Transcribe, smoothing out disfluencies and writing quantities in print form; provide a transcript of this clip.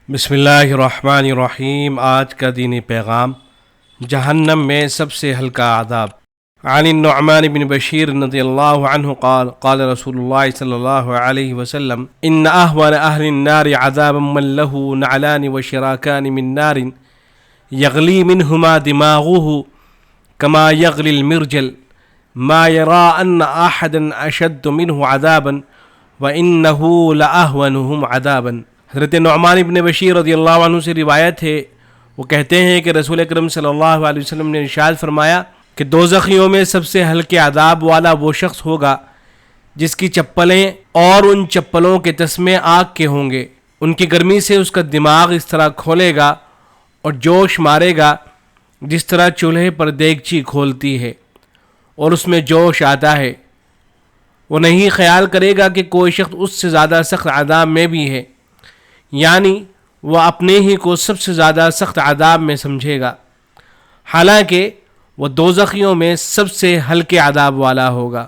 بسم اللہ الرحمن الرحیم۔ آج کا دینی پیغام جہنم میں سب سے ہلکا عذاب۔ عن النعمان بن بشیر رضی اللہ عنہ قال قال رسول اللہ صلی اللہ علیہ وسلم ان اہون اہل النار عذابا من له نعلان وشراکان من نار یغلی منہما دماغه كما يغلي المرجل ما يرى ان احدا اشد منه عذابا وانه لاهونهم عذابا۔ حضرت نعمان ابن بشیر رضی اللہ عنہ سے روایت ہے، وہ کہتے ہیں کہ رسول اکرم صلی اللہ علیہ وسلم نے ارشاد فرمایا کہ دوزخیوں میں سب سے ہلکے عذاب والا وہ شخص ہوگا جس کی چپلیں اور ان چپلوں کے تسمے آگ کے ہوں گے۔ ان کی گرمی سے اس کا دماغ اس طرح کھولے گا اور جوش مارے گا جس طرح چولہے پر دیگچی کھولتی ہے اور اس میں جوش آتا ہے۔ وہ نہیں خیال کرے گا کہ کوئی شخص اس سے زیادہ سخت عذاب میں بھی ہے، یعنی وہ اپنے ہی کو سب سے زیادہ سخت عذاب میں سمجھے گا، حالانکہ وہ دوزخیوں میں سب سے ہلکے عذاب والا ہوگا۔